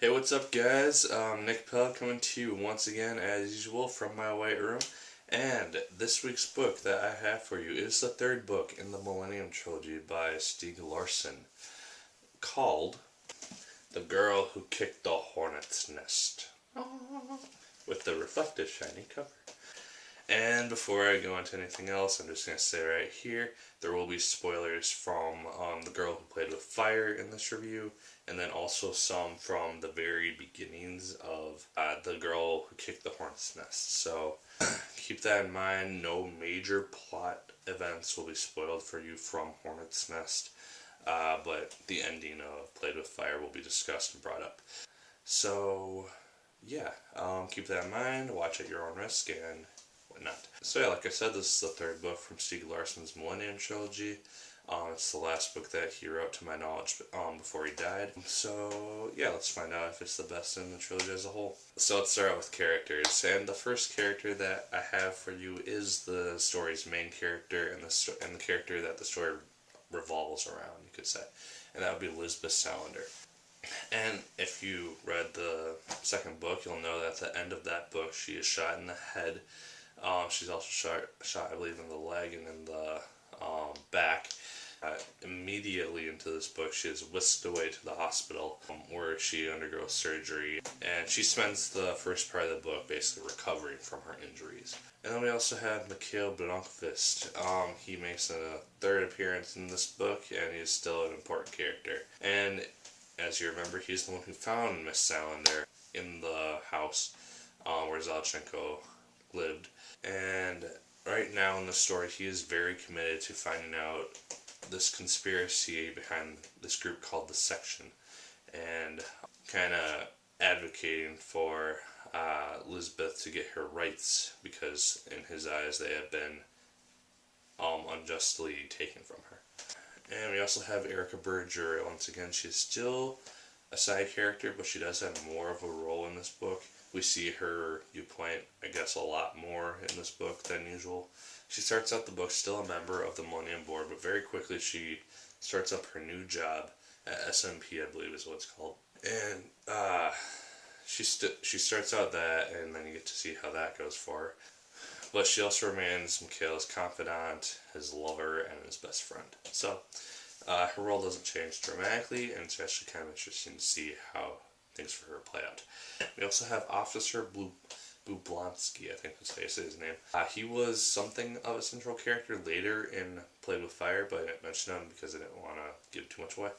Hey, what's up, guys? Nick Pell coming to you once again, as usual, from my white room. And this week's book that I have for you is the third book in the Millennium Trilogy by Larsson, called The Girl Who Kicked the Hornet's Nest, with the reflective, shiny cover. And before I go into anything else, I'm just going to say right here, there will be spoilers from The Girl Who Played with Fire in this review, and then also some from the very beginnings of The Girl Who Kicked the Hornet's Nest. So keep that in mind. No major plot events will be spoiled for you from Hornet's Nest, but the ending of Played with Fire will be discussed and brought up. So yeah, keep that in mind. Watch at your own risk and whatnot. So yeah, like I said, this is the third book from Stieg Larsson's Millennium Trilogy. It's the last book that he wrote, to my knowledge, before he died. So yeah, let's find out if it's the best in the trilogy as a whole. So let's start out with characters, and the first character that I have for you is the story's main character, and the character that the story revolves around, you could say, and that would be Lisbeth Salander. And if you read the second book, you'll know that at the end of that book, she is shot in the head. She's also shot, I believe, in the leg and in the back. Immediately into this book, she is whisked away to the hospital where she undergoes surgery, and she spends the first part of the book basically recovering from her injuries. And then we also have Mikhail Blomkvist. He makes a third appearance in this book, and he's still an important character. And as you remember, he's the one who found Miss Salander in the house where Zalchenko lived. And right now in the story, he is very committed to finding out this conspiracy behind this group called the Section, and kind of advocating for Lisbeth to get her rights, because in his eyes they have been unjustly taken from her. And we also have Erica Berger. Once again, she's still a side character, but she does have more of a role in this book. We see her viewpoint, I guess, a lot more in this book than usual. She starts out the book still a member of the Millennium Board, but very quickly she starts up her new job at SMP, I believe is what it's called. And she starts out that, and then you get to see how that goes for her. But she also remains Mikhail's confidant, his lover, and his best friend. So her role doesn't change dramatically, and it's actually kind of interesting to see how things for her play out. We also have Officer Bublonsky, I think that's how you say his name. He was something of a central character later in Played with Fire, but I didn't mention him because I didn't want to give too much away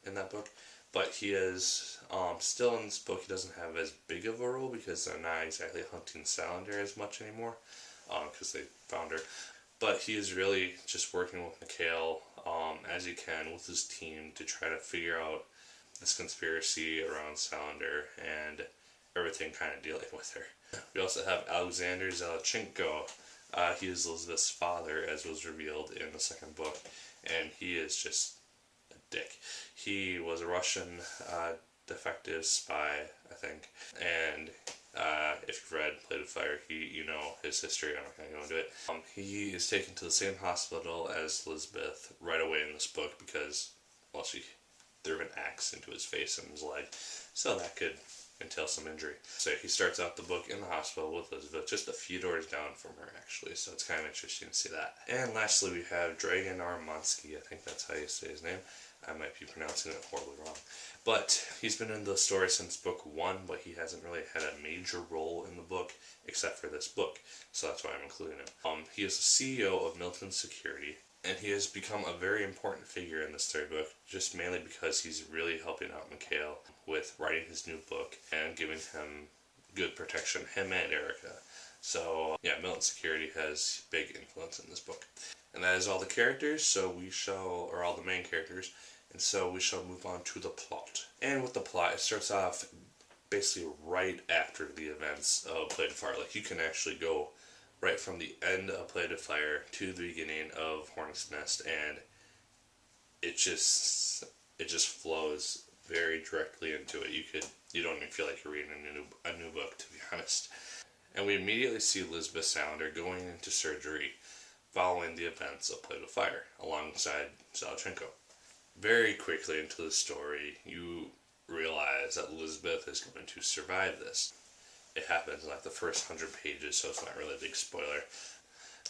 in that book. But he is still in this book. He doesn't have as big of a role because they're not exactly hunting Salander as much anymore, because they found her. But he is really just working with Mikhail as he can with his team to try to figure out this conspiracy around Salander and everything kind of dealing with her. We also have Alexander Zalchenko. He is Elizabeth's father, as was revealed in the second book, and he is just a dick. He was a Russian defective spy, I think, and if you've read Played with Fire, you know his history. I'm not going to go into it. He is taken to the same hospital as Elizabeth right away in this book because, well, she threw an axe into his face and his leg, so that could entail some injury. So he starts out the book in the hospital with Elizabeth, just a few doors down from her, actually, so it's kind of interesting to see that. And lastly, we have Dragan Armansky. I think that's how you say his name. I might be pronouncing it horribly wrong. But he's been in the story since book 1, but he hasn't really had a major role in the book, except for this book, so that's why I'm including him. He is the CEO of Milton Security, and he has become a very important figure in this third book, just mainly because he's really helping out Mikhail with writing his new book and giving him good protection, him and Erica. So yeah, Milton Security has big influence in this book. And that is all the characters, or all the main characters, and so we shall move on to the plot. And with the plot, it starts off basically right after the events of Played with Fire. Like, you can actually go right from the end of Played with Fire to the beginning of Hornet's Nest, and it just flows very directly into it. You don't even feel like you're reading a new book, to be honest. And we immediately see Lisbeth Salander going into surgery following the events of Played with Fire alongside Zalchenko. Very quickly into the story, you realize that Elizabeth is going to survive this. It happens in like the first 100 pages, so it's not really a big spoiler.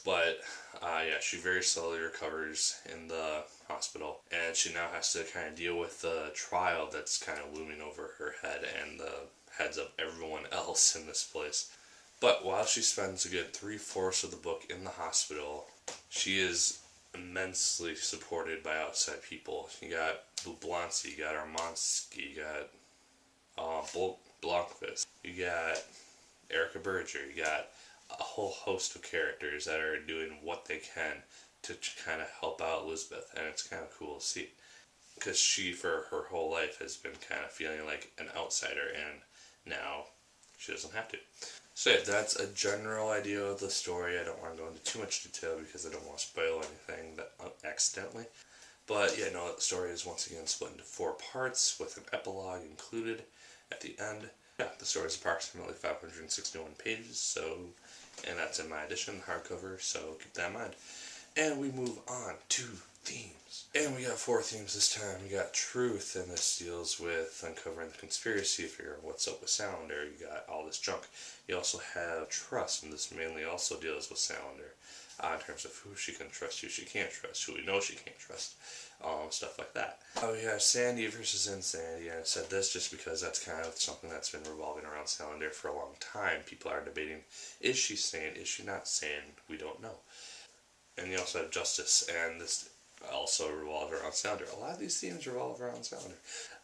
But yeah, she very slowly recovers in the hospital, and she now has to kind of deal with the trial that's kind of looming over her head and the heads of everyone else in this place. But while she spends a good 3/4 of the book in the hospital, she is immensely supported by outside people. You got Blonsky, you got Armansky, you got Blomqvist, you got Erica Berger, you got a whole host of characters that are doing what they can to kind of help out Elizabeth, and it's kind of cool to see. Because she, for her whole life, has been kind of feeling like an outsider, and now she doesn't have to. So yeah, that's a general idea of the story. I don't want to go into too much detail because I don't want to spoil anything that accidentally. But yeah, no, the story is once again split into 4 parts with an epilogue included at the end. Yeah, the story is approximately 561 pages, so, and that's in my edition, hardcover, so keep that in mind. And we move on to themes. And we got 4 themes this time. We got truth, and this deals with uncovering the conspiracy, figuring what's up with Salander. You got all this junk. You also have trust, and this mainly also deals with Salander. In terms of who she can trust, who she can't trust, who we know she can't trust, stuff like that. We have Sandy versus Insanity, and I said this just because that's kind of something that's been revolving around Salander for a long time. People are debating, is she sane, is she not sane, we don't know. And you also have Justice, and this also revolves around Salander. A lot of these themes revolve around Salander,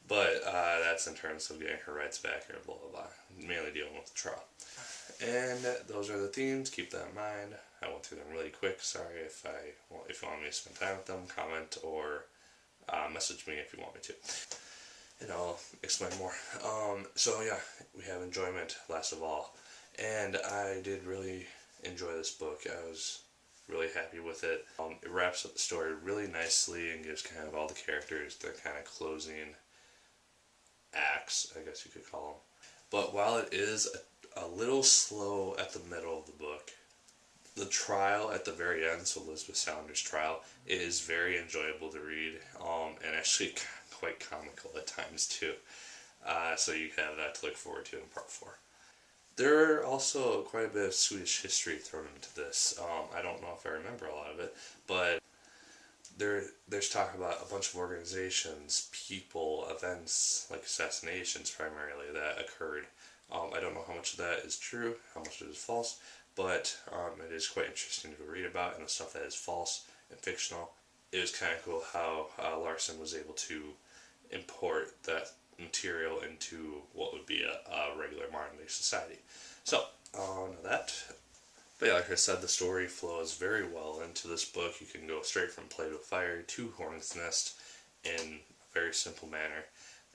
but that's in terms of getting her rights back or blah blah blah, mainly dealing with the trial. And those are the themes, keep that in mind. I went through them really quick. Sorry if you want me to spend time with them, comment or message me if you want me to, and I'll explain more. So yeah, we have enjoyment last of all, and I did really enjoy this book. I was really happy with it. It wraps up the story really nicely and gives kind of all the characters their kind of closing acts, I guess you could call them. But while it is a little slow at the middle of the book, the trial at the very end, so Elizabeth Salander's trial, is very enjoyable to read, and actually quite comical at times too. So you have that to look forward to in part 4. There are also quite a bit of Swedish history thrown into this. I don't know if I remember a lot of it, but there's talk about a bunch of organizations, people, events, like assassinations primarily, that occurred. I don't know how much of that is true, how much of it is false, but it is quite interesting to read about, and the stuff that is false and fictional. It was kind of cool how Larsson was able to import that material into what would be a regular modern day society. So, on that. But yeah, like I said, the story flows very well into this book. You can go straight from Play with Fire to Hornet's Nest in a very simple manner.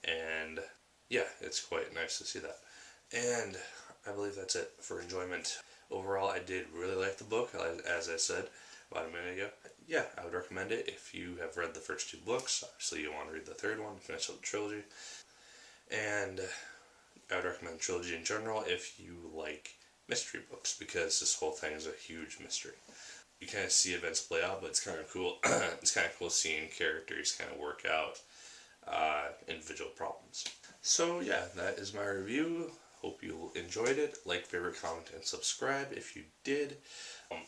And yeah, it's quite nice to see that. And I believe that's it for enjoyment. Overall, I did really like the book, as I said about a minute ago. Yeah, I would recommend it if you have read the first 2 books. Obviously, you want to read the 3rd one, finish up the trilogy. And I would recommend the trilogy in general if you like mystery books, because this whole thing is a huge mystery. You kind of see events play out, but it's kind of cool. It's kind of cool seeing characters kind of work out individual problems. So yeah, that is my review. Hope you enjoyed it. Like, favorite, comment, and subscribe if you did.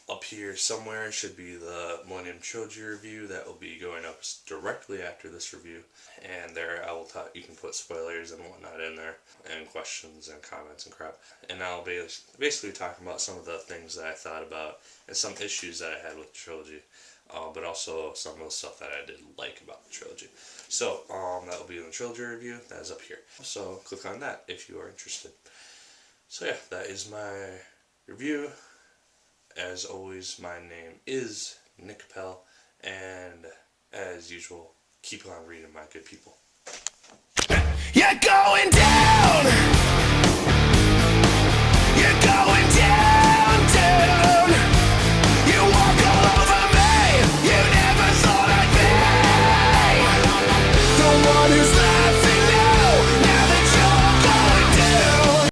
Up here somewhere should be the Millennium Trilogy review that will be going up directly after this review. And there I will talk, you can put spoilers and whatnot in there, and questions and comments and crap. And I'll be basically talking about some of the things that I thought about and some issues that I had with the trilogy. But also some of the stuff that I did like about the trilogy. So, that will be in the trilogy review. That is up here. So, click on that if you are interested. So yeah, that is my review. As always, my name is Nick Pell, and as usual, keep on reading, my good people. You're going down!